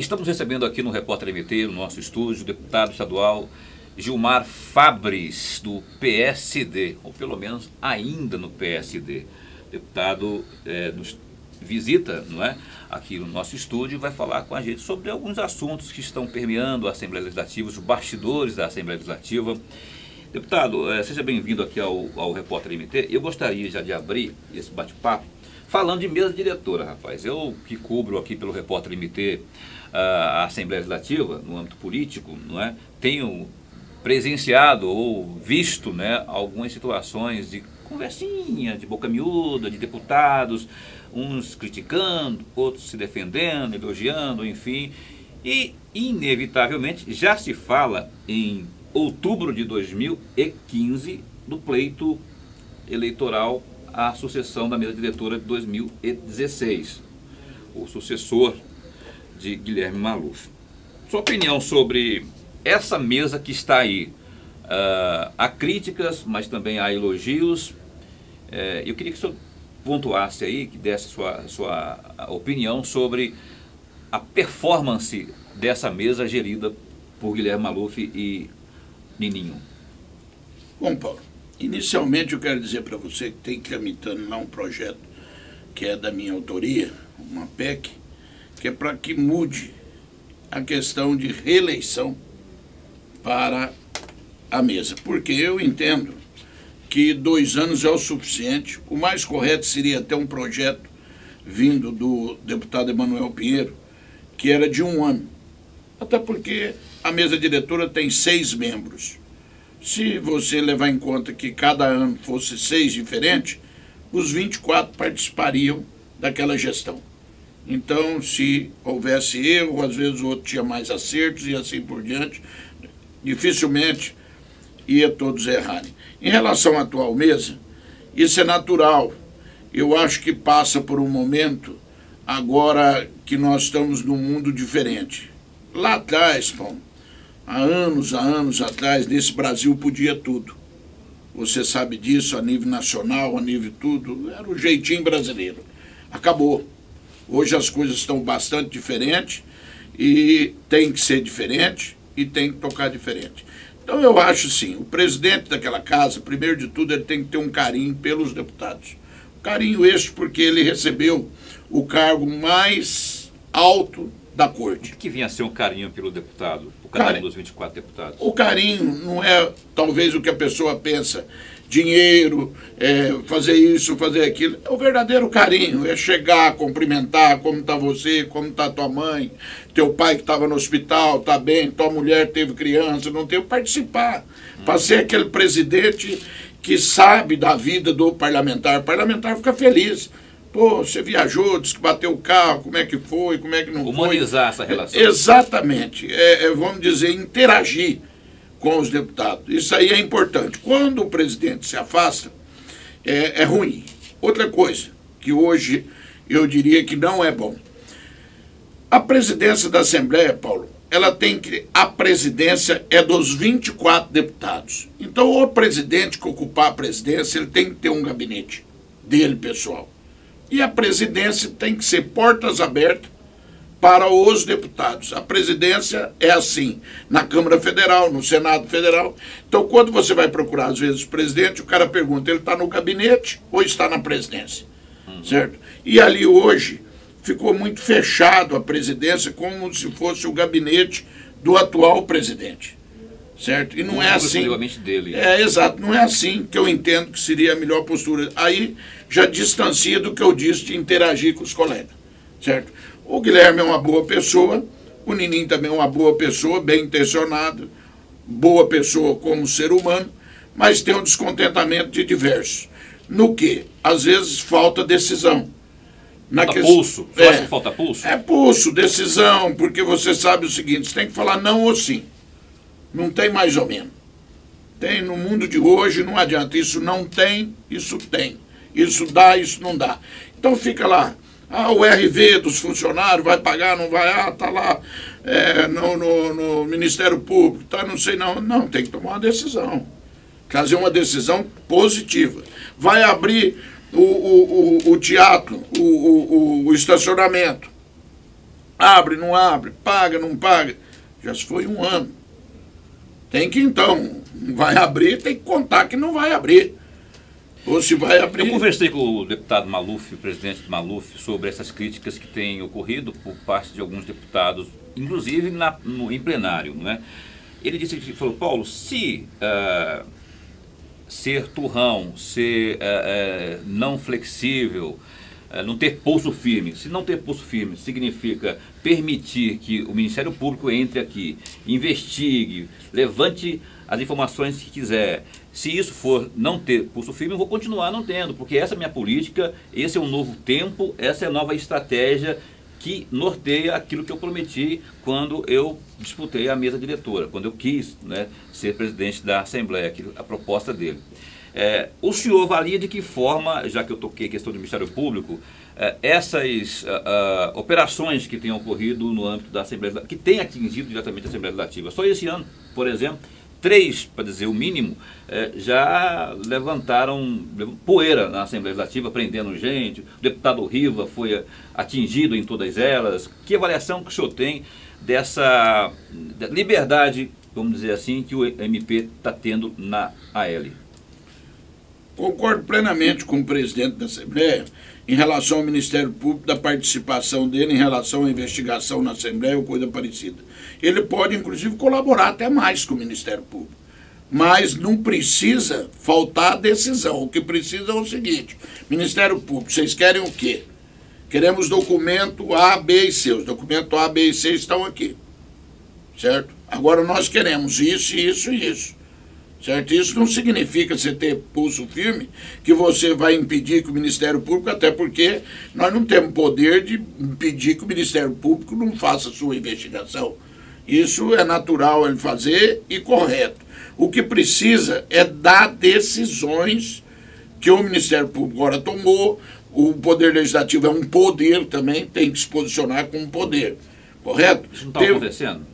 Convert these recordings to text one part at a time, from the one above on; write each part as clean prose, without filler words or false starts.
Estamos recebendo aqui no Repórter MT, no nosso estúdio, o deputado estadual Gilmar Fabris, do PSD, ou pelo menos ainda no PSD. O deputado nos visita, não é, aqui no nosso estúdio e vai falar com a gente sobre alguns assuntos que estão permeando a Assembleia Legislativa, os bastidores da Assembleia Legislativa. Deputado, seja bem-vindo aqui ao Repórter MT. Eu gostaria já de abrir esse bate-papo falando de mesa diretora, rapaz. Eu que cubro aqui pelo Repórter MT a Assembleia Legislativa, no âmbito político, não é? Tenho presenciado ou visto, né, algumas situações de conversinha, de boca miúda, de deputados, uns criticando, outros se defendendo, elogiando, enfim. E, inevitavelmente, já se fala em outubro de 2015 do pleito eleitoral à sucessão da mesa diretora de 2016, o sucessor de Guilherme Maluf. Sua opinião sobre essa mesa que está aí? Há críticas, mas também há elogios. Eu queria que o senhor pontuasse aí, que desse sua opinião sobre a performance dessa mesa gerida por Guilherme Maluf e Nininho. Bom, Paulo, inicialmente eu quero dizer para você que tem tramitando lá um projeto que é da minha autoria, uma PEC, que é para que mude a questão de reeleição para a mesa. Porque eu entendo que 2 anos é o suficiente. O mais correto seria ter um projeto vindo do deputado Emanuel Pinheiro, que era de 1 ano. Até porque a mesa diretora tem 6 membros. Se você levar em conta que cada ano fosse 6 diferentes, os 24 participariam daquela gestão. Então, se houvesse erro, às vezes o outro tinha mais acertos e assim por diante, dificilmente ia todos errarem. Em relação à atual mesa, isso é natural. Eu acho que passa por um momento agora que nós estamos num mundo diferente. Lá atrás, Paulo, há anos atrás, nesse Brasil podia tudo. Você sabe disso, a nível nacional, a nível tudo, era o jeitinho brasileiro. Acabou. Hoje as coisas estão bastante diferentes e tem que ser diferente e tem que tocar diferente. Então eu acho assim, o presidente daquela casa, primeiro de tudo, ele tem que ter um carinho pelos deputados. Carinho este porque ele recebeu o cargo mais alto da corte. O que vinha a ser um carinho pelo deputado, por cada um dos 24 deputados? O carinho não é talvez o que a pessoa pensa, dinheiro, fazer isso, fazer aquilo. É o verdadeiro carinho, é chegar, cumprimentar, como está você, como está tua mãe, teu pai que estava no hospital, está bem, tua mulher teve criança, não teve, participar. Para ser aquele presidente que sabe da vida do parlamentar. O parlamentar fica feliz. Pô, você viajou, disse que bateu o carro, como é que foi, como é que não foi. Humanizar essa relação. Exatamente. Vamos dizer, interagir com os deputados. Isso aí é importante. Quando o presidente se afasta, é ruim. Outra coisa, que hoje eu diria que não é bom. A presidência da Assembleia, Paulo, a presidência é dos 24 deputados. Então, o presidente que ocupar a presidência, ele tem que ter um gabinete dele, pessoal. E a presidência tem que ser portas abertas para os deputados. A presidência é assim, na Câmara Federal, no Senado Federal. Então, quando você vai procurar, às vezes, o presidente, o cara pergunta, ele está no gabinete ou está na presidência? Certo? E ali hoje ficou muito fechado a presidência, como se fosse o gabinete do atual presidente. Certo? E não é assim. Dele. Exato, não é assim que eu entendo que seria a melhor postura. Aí já distancia do que eu disse de interagir com os colegas. Certo? O Guilherme é uma boa pessoa, o Nininho também é uma boa pessoa, bem intencionado, boa pessoa como ser humano, mas tem um descontentamento de diversos. No que? Às vezes falta decisão. Pulso? Você acha que falta pulso? É pulso, decisão, porque você sabe o seguinte, você tem que falar não ou sim. Não tem mais ou menos. Tem no mundo de hoje, não adianta. Isso não tem, isso tem. Isso dá, isso não dá. Então fica lá. O RV dos funcionários vai pagar, não vai? Está lá no Ministério Público, tá, não sei não. Não, tem que tomar uma decisão. Fazer uma decisão positiva. Vai abrir o teatro, o estacionamento. Abre, não abre, paga, não paga. Já se foi um ano. Tem que então, não vai abrir, tem que contar que não vai abrir. Ou se vai abrir... Eu conversei com o deputado Maluf, o presidente Maluf, sobre essas críticas que têm ocorrido por parte de alguns deputados, inclusive em plenário, não é? Ele disse que falou, Paulo, se ser turrão, ser não flexível, não ter pulso firme, se não ter pulso firme significa permitir que o Ministério Público entre aqui, investigue, levante as informações que quiser. Se isso for não ter pulso firme, eu vou continuar não tendo, porque essa é a minha política, esse é um novo tempo, essa é a nova estratégia que norteia aquilo que eu prometi quando eu disputei a mesa diretora, quando eu quis, né, ser presidente da Assembleia, a proposta dele. O senhor avalia de que forma, já que eu toquei a questão do Ministério Público, essas operações que têm ocorrido no âmbito da Assembleia, que têm atingido diretamente a Assembleia Legislativa? Só esse ano, por exemplo, 3, para dizer o mínimo, já levantaram poeira na Assembleia Legislativa, prendendo gente. O deputado Riva foi atingido em todas elas. Que avaliação que o senhor tem dessa liberdade, vamos dizer assim, que o MP está tendo na AL? Concordo plenamente com o presidente da Assembleia em relação ao Ministério Público, da participação dele em relação à investigação na Assembleia ou coisa parecida. Ele pode, inclusive, colaborar até mais com o Ministério Público. Mas não precisa faltar decisão. O que precisa é o seguinte: Ministério Público, vocês querem o quê? Queremos documento A, B e C. Os documentos A, B e C estão aqui. Certo? Agora nós queremos isso, isso e isso. Certo? Isso não significa você ter pulso firme que você vai impedir que o Ministério Público, até porque nós não temos poder de impedir que o Ministério Público não faça sua investigação. Isso é natural ele fazer e correto. O que precisa é dar decisões que o Ministério Público agora tomou. O Poder Legislativo é um poder também, tem que se posicionar como poder. Correto? Isso não está acontecendo?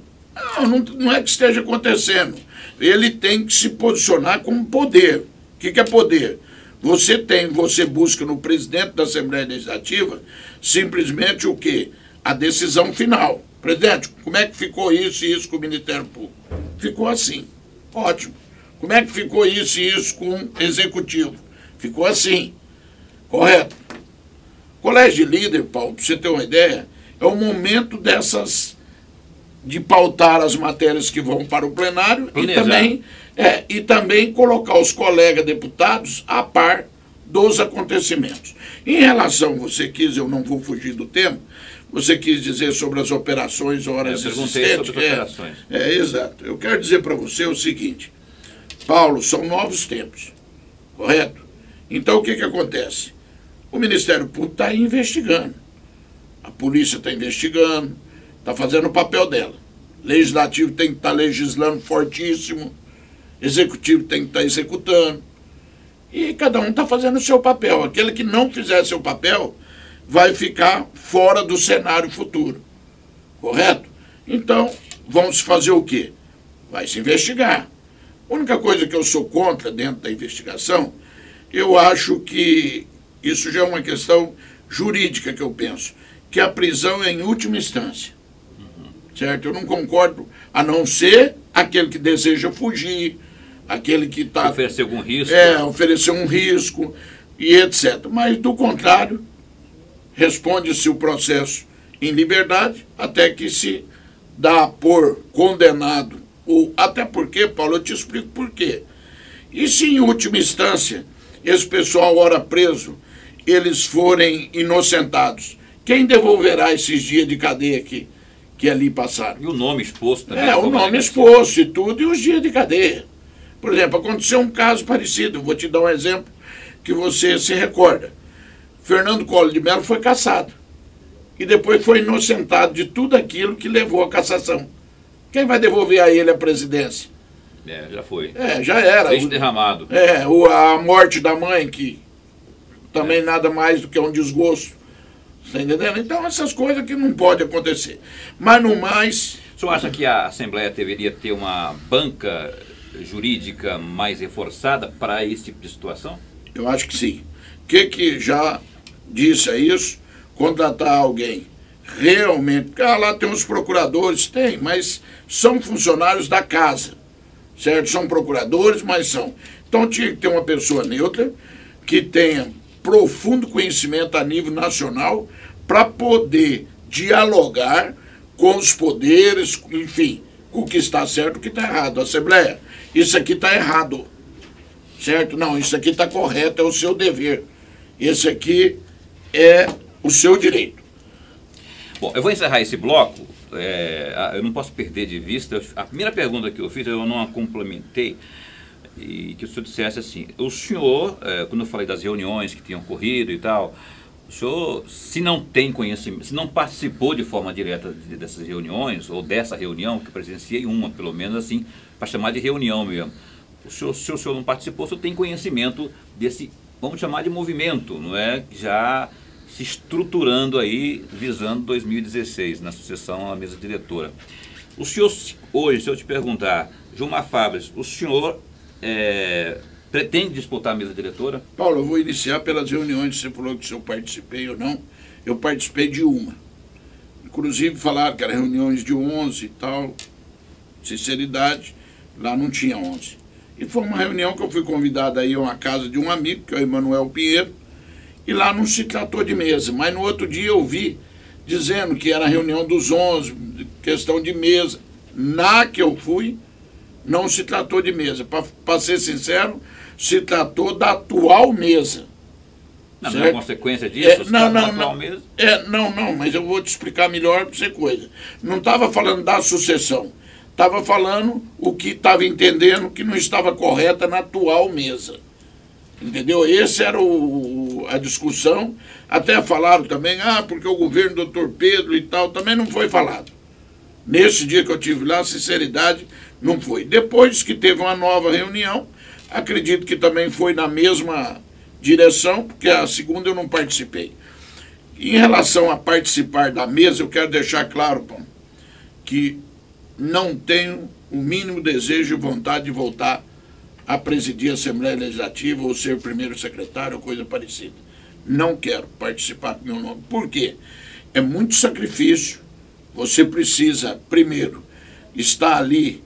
Não é que esteja acontecendo. Ele tem que se posicionar como poder. O que é poder? Você busca no presidente da Assembleia Legislativa simplesmente o quê? A decisão final. Presidente, como é que ficou isso e isso com o Ministério Público? Ficou assim. Ótimo. Como é que ficou isso e isso com o Executivo? Ficou assim. Correto? Colégio de líder, Paulo, para você ter uma ideia, é o momento de pautar as matérias que vão para o plenário e também colocar os colegas deputados a par dos acontecimentos. Em relação, você quis, eu não vou fugir do tema, você quis dizer sobre as operações horas existentes. Sobre as operações. Exato. Eu quero dizer para você o seguinte, Paulo, são novos tempos, correto? Então o que acontece? O Ministério Público está investigando, a polícia está investigando, está fazendo o papel dela. Legislativo tem que estar legislando fortíssimo, executivo tem que estar executando, e cada um está fazendo o seu papel. Aquele que não fizer seu papel vai ficar fora do cenário futuro, correto? Então, vamos fazer o quê? Vai se investigar. A única coisa que eu sou contra dentro da investigação, eu acho que isso já é uma questão jurídica que eu penso, que a prisão é em última instância. Certo? Eu não concordo, a não ser aquele que deseja fugir, aquele que está... Oferecer algum risco. Oferecer um risco e etc. Mas, do contrário, responde-se o processo em liberdade até que se dá por condenado. Até porque, Paulo, eu te explico por quê. E se, em última instância, esse pessoal, ora preso, eles forem inocentados, quem devolverá esses dias de cadeia aqui? Que ali passaram. E o nome exposto também. O nome exposto e tudo, e os dias de cadeia. Por exemplo, aconteceu um caso parecido, vou te dar um exemplo que você se recorda. Fernando Collor de Mello foi cassado. E depois foi inocentado de tudo aquilo que levou à cassação. Quem vai devolver a ele a presidência? Já foi. Já era. Leite derramado. A morte da mãe, que também nada mais do que um desgosto. Está entendendo? Então, essas coisas que não podem acontecer. Mas, no mais... O senhor acha que a Assembleia deveria ter uma banca jurídica mais reforçada para esse tipo de situação? Eu acho que sim. O que já disse a isso? Contratar alguém realmente... lá tem os procuradores, tem, mas são funcionários da casa, certo? São procuradores, mas são. Então tinha que ter uma pessoa neutra que tenha profundo conhecimento a nível nacional para poder dialogar com os poderes, enfim, com o que está certo e o que está errado. Assembleia, isso aqui está errado, certo? Não, isso aqui está correto, é o seu dever. Esse aqui é o seu direito. Bom, eu vou encerrar esse bloco, eu não posso perder de vista, a primeira pergunta que eu fiz, eu não a complementei, e que o senhor dissesse assim, o senhor, quando eu falei das reuniões que tinham ocorrido e tal, o senhor, se não tem conhecimento, se não participou de forma direta dessas reuniões, ou dessa reunião, que eu presenciei uma, pelo menos assim, para chamar de reunião mesmo, se o senhor não participou, o senhor tem conhecimento desse, vamos chamar de movimento, não é? Já se estruturando aí, visando 2016, na sucessão à mesa diretora. O senhor, hoje, se eu te perguntar, Gilmar Fabris, o senhor pretende disputar a mesa diretora? Paulo, eu vou iniciar pelas reuniões, você falou que se eu participei ou não, eu participei de uma. Inclusive falaram que eram reuniões de 11 e tal, sinceridade, lá não tinha 11. E foi uma reunião que eu fui convidado aí a uma casa de um amigo, que é o Emanuel Pinheiro, e lá não se tratou de mesa, mas no outro dia eu vi dizendo que era a reunião dos 11, questão de mesa. Na que eu fui, não se tratou de mesa. Para ser sincero, se tratou da atual mesa. Não é consequência disso? Não, mas eu vou te explicar melhor para você coisa. Não estava falando da sucessão, estava falando o que estava entendendo que não estava correta na atual mesa. Entendeu? Essa era a discussão. Até falaram também, porque o governo do Dr. Pedro e tal, também não foi falado. Nesse dia que eu tive lá, sinceridade, não foi. Depois que teve uma nova reunião, acredito que também foi na mesma direção, porque a segunda eu não participei. Em relação a participar da mesa, eu quero deixar claro, Paulo, que não tenho o mínimo desejo e vontade de voltar a presidir a Assembleia Legislativa ou ser primeiro secretário ou coisa parecida. Não quero participar com meu nome. Por quê? É muito sacrifício. Você precisa, primeiro, estar ali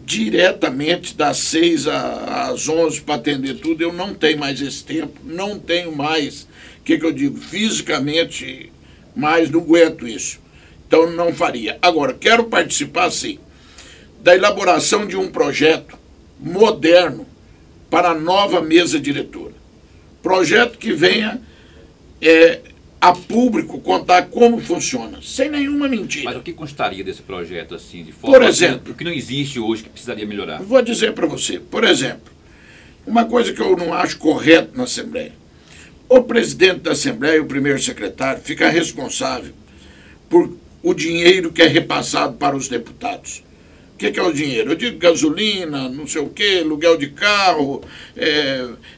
diretamente das 6 às 11 para atender tudo. Eu não tenho mais esse tempo, não tenho mais, o que eu digo, fisicamente, mais não aguento isso. Então não faria. Agora, quero participar, sim, da elaboração de um projeto moderno para a nova mesa diretora. Projeto que venha a público contar como funciona, sem nenhuma mentira. Mas o que constaria desse projeto, assim, de forma... Por exemplo... O que não existe hoje, que precisaria melhorar? Vou dizer para você, por exemplo, uma coisa que eu não acho correto na Assembleia. O presidente da Assembleia e o primeiro secretário ficam responsáveis por o dinheiro que é repassado para os deputados. O que é o dinheiro? Eu digo gasolina, não sei o quê, aluguel de carro,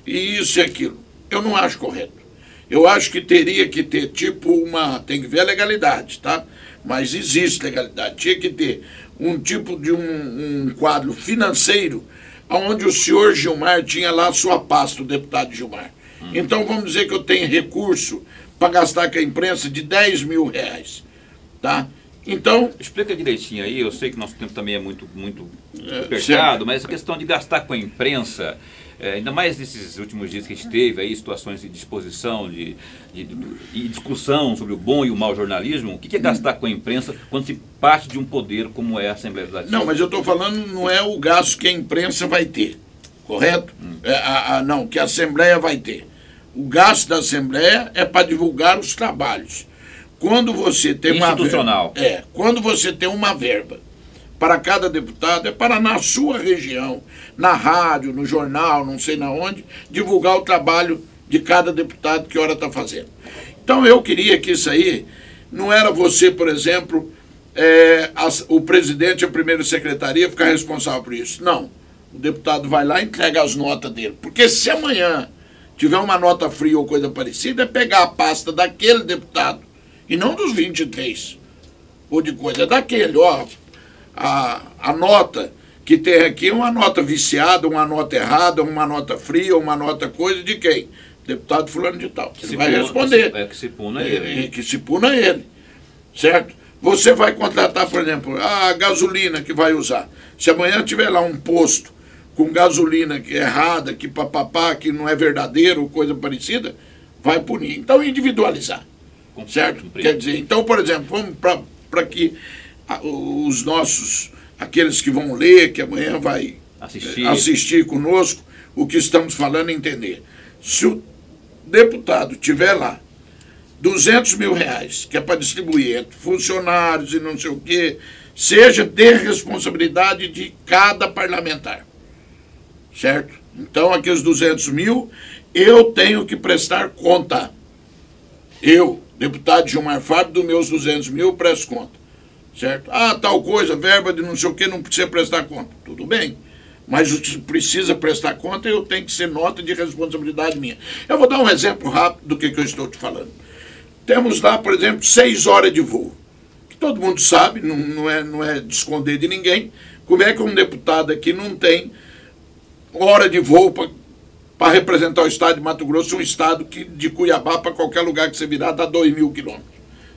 e isso e aquilo. Eu não acho correto. Eu acho que teria que ter tipo tem que ver a legalidade, tá? Mas existe legalidade. Tinha que ter um tipo de um quadro financeiro onde o senhor Gilmar tinha lá a sua pasta, o deputado Gilmar. Então vamos dizer que eu tenho recurso para gastar com a imprensa de R$10.000, tá? Então... Explica direitinho aí, eu sei que nosso tempo também é muito apertado, mas a questão de gastar com a imprensa, ainda mais nesses últimos dias que a gente teve aí, situações de disposição e discussão sobre o bom e o mau jornalismo, o que é gastar com a imprensa quando se parte de um poder como é a Assembleia Legislativa? Não, mas eu estou falando, não é o gasto que a imprensa vai ter, correto? Não, que a Assembleia vai ter. O gasto da Assembleia é para divulgar os trabalhos. Quando você tem institucional. Quando você tem uma verba para cada deputado, é para na sua região, na rádio, no jornal, não sei na onde, divulgar o trabalho de cada deputado que hora está fazendo. Então eu queria que isso aí não era você, por exemplo, o presidente e a primeira secretaria ficar responsável por isso. Não. O deputado vai lá e entrega as notas dele. Porque se amanhã tiver uma nota fria ou coisa parecida, é pegar a pasta daquele deputado e não dos 23, ou de coisa, daquele, a nota que tem aqui é uma nota viciada, uma nota errada, uma nota fria, uma nota coisa de quem? Deputado fulano de tal. Ele vai responder. Que se puna ele. Que se puna ele. certo? Você vai contratar, por exemplo, a gasolina que vai usar. Se amanhã tiver lá um posto com gasolina que é errada, que papapá, que não é verdadeiro, coisa parecida, vai punir. Então, individualizar, certo? Quer dizer, então, por exemplo, vamos para que os nossos, aqueles que vão ler, que amanhã vai assistir conosco, o que estamos falando, entender. Se o deputado tiver lá R$200 mil, que é para distribuir entre funcionários e não sei o quê, seja de responsabilidade de cada parlamentar, certo? Então, aqui os 200 mil, eu tenho que prestar conta. Eu, deputado Gilmar Fábio, dos meus 200 mil, presto conta, certo? Ah, tal coisa, verba de não sei o quê, não precisa prestar conta. Tudo bem, mas o que precisa prestar conta, eu tenho que ser nota de responsabilidade minha. Eu vou dar um exemplo rápido do que eu estou te falando. Temos lá, por exemplo, 6 horas de voo. Que todo mundo sabe, não é de esconder de ninguém, como é que um deputado aqui não tem hora de voo para representar o estado de Mato Grosso, um estado que de Cuiabá para qualquer lugar que você virar dá 2.000 quilômetros.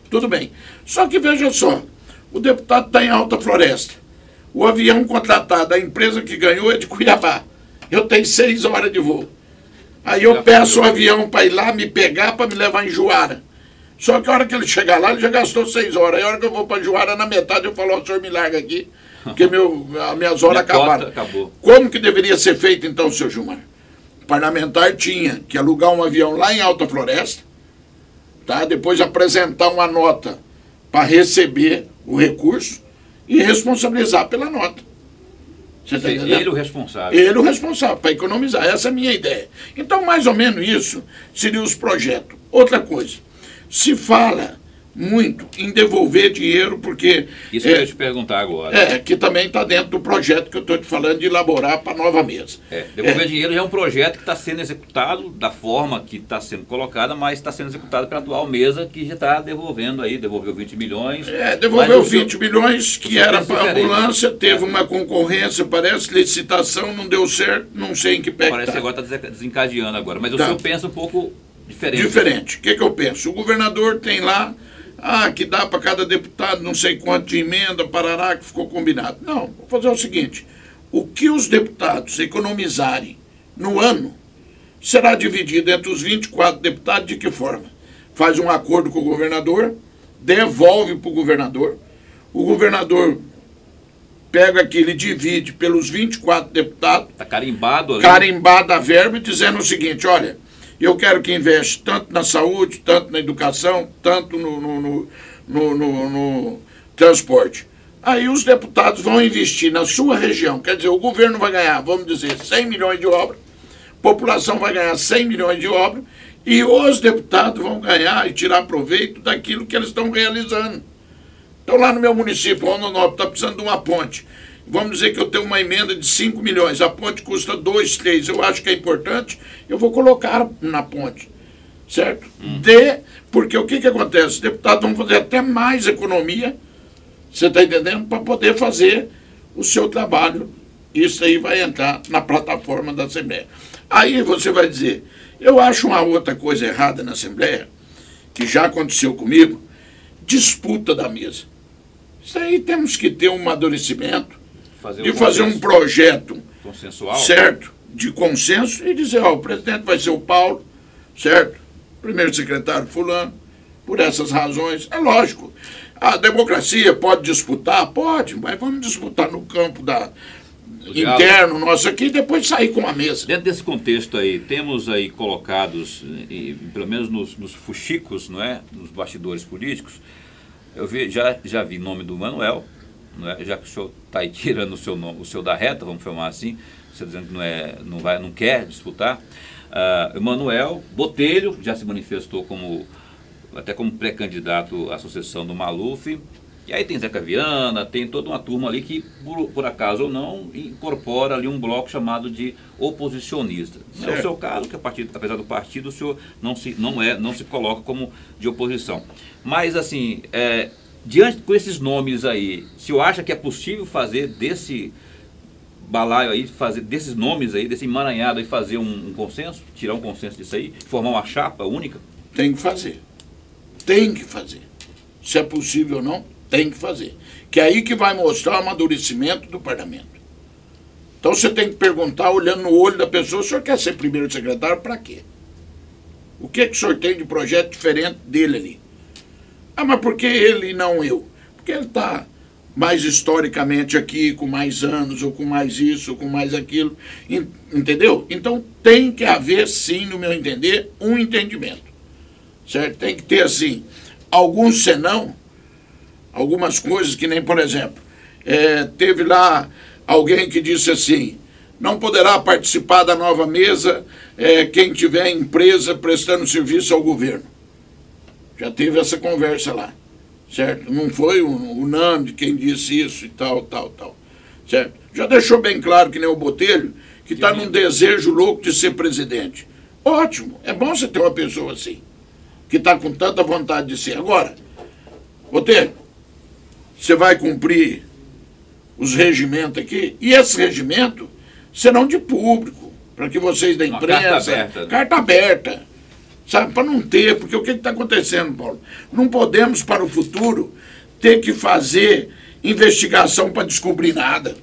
Tudo bem. Só que veja só, o deputado está em Alta Floresta. O avião contratado, a empresa que ganhou é de Cuiabá. Eu tenho 6 horas de voo. Aí eu peço o avião para ir lá me pegar para me levar em Juara. Só que a hora que ele chegar lá, ele já gastou 6 horas. Aí a hora que eu vou para Juara, na metade, eu falo, o senhor me larga aqui, porque as minhas horas acabaram. Como que deveria ser feito, então, seu Gilmar? O parlamentar tinha que alugar um avião lá em Alta Floresta, tá? Depois apresentar uma nota para receber o recurso e responsabilizar pela nota. Você tá entendendo? Ele o responsável. Ele o responsável, para economizar. Essa é a minha ideia. Então, mais ou menos isso seriam os projetos. Outra coisa, se fala muito em devolver dinheiro, porque... Isso que eu ia te perguntar agora. Que também está dentro do projeto que eu estou te falando de elaborar para a nova mesa. Devolver dinheiro já é um projeto que está sendo executado da forma que está sendo colocada, mas está sendo executado pela atual mesa, que já está devolvendo aí, devolveu 20 milhões. Devolveu 20 milhões, que era para a ambulância, teve uma concorrência, parece, licitação, não deu certo, não sei em que pé parece que agora está desencadeando agora, mas o senhor pensa um pouco diferente. Diferente. O que eu penso? O governador tem lá, que dá para cada deputado não sei quanto de emenda, parará, que ficou combinado. Não, vou fazer o seguinte, o que os deputados economizarem no ano será dividido entre os 24 deputados de que forma? Faz um acordo com o governador, devolve para o governador pega aquilo e divide pelos 24 deputados. Está carimbado ali. Carimbada a verba, dizendo o seguinte, olha, eu quero que investe tanto na saúde, tanto na educação, tanto no transporte. Aí os deputados vão investir na sua região, quer dizer, o governo vai ganhar, vamos dizer, 100 milhões de obra, a população vai ganhar 100 milhões de obra, e os deputados vão ganhar e tirar proveito daquilo que eles estão realizando. Então lá no meu município, Rondonópolis, está precisando de uma ponte. Vamos dizer que eu tenho uma emenda de 5 milhões, a ponte custa 2, 3, eu acho que é importante, eu vou colocar na ponte, certo? Porque o que acontece? Os deputados vão fazer até mais economia, você está entendendo? Para poder fazer o seu trabalho. Isso aí vai entrar na plataforma da Assembleia. Aí você vai dizer, eu acho uma outra coisa errada na Assembleia, que já aconteceu comigo, disputa da mesa. Isso aí temos que ter um amadurecimento, fazer um projeto consensual, certo, de consenso, e dizer, o presidente vai ser o Paulo, certo? Primeiro secretário fulano, por essas razões. É lógico, a democracia pode disputar? Pode, mas vamos disputar no campo interno nosso aqui e depois sair com a mesa. Dentro desse contexto aí, temos aí colocados, pelo menos nos fuxicos, não é? Nos bastidores políticos, eu já vi nome do Manuel, não é? Já que o senhor está aí tirando o seu da reta, vamos chamar assim, você dizendo que não quer disputar. Manuel Botelho já se manifestou até como pré-candidato à sucessão do Maluf. E aí tem Zeca Viana, tem toda uma turma ali que, por acaso ou não, incorpora ali um bloco chamado de oposicionista. Não é o seu caso, que apesar do partido, o senhor não se coloca como de oposição. Mas, assim, diante com esses nomes aí, o senhor acha que é possível fazer desse balaio aí, desses nomes aí, desse emaranhado aí, fazer um consenso, tirar um consenso disso aí, formar uma chapa única? Tem que fazer. Tem que fazer. se é possível ou não, tem que fazer. Que é aí que vai mostrar o amadurecimento do parlamento. Então você tem que perguntar, olhando no olho da pessoa, o senhor quer ser primeiro secretário para quê? O que o senhor tem de projeto diferente dele ali? Ah, mas por que ele e não eu? Porque ele está mais historicamente aqui, com mais anos, ou com mais isso, ou com mais aquilo, entendeu? Então tem que haver, sim, no meu entender, um entendimento, certo? Tem que ter, assim, alguns senão, algumas coisas que nem, por exemplo, teve lá alguém que disse assim, não poderá participar da nova mesa quem tiver empresa prestando serviço ao governo. Já teve essa conversa lá, certo? Não foi o nome de quem disse isso e tal, certo? Já deixou bem claro que nem o Botelho, que está num desejo louco de ser presidente. Ótimo, é bom você ter uma pessoa assim, que está com tanta vontade de ser. Agora, Botelho, você vai cumprir os regimentos aqui, e esse regimento serão de público, para que vocês da imprensa... Carta aberta, sabe, para não ter, porque o que está acontecendo, Paulo? Não podemos, para o futuro, ter que fazer investigação para descobrir nada.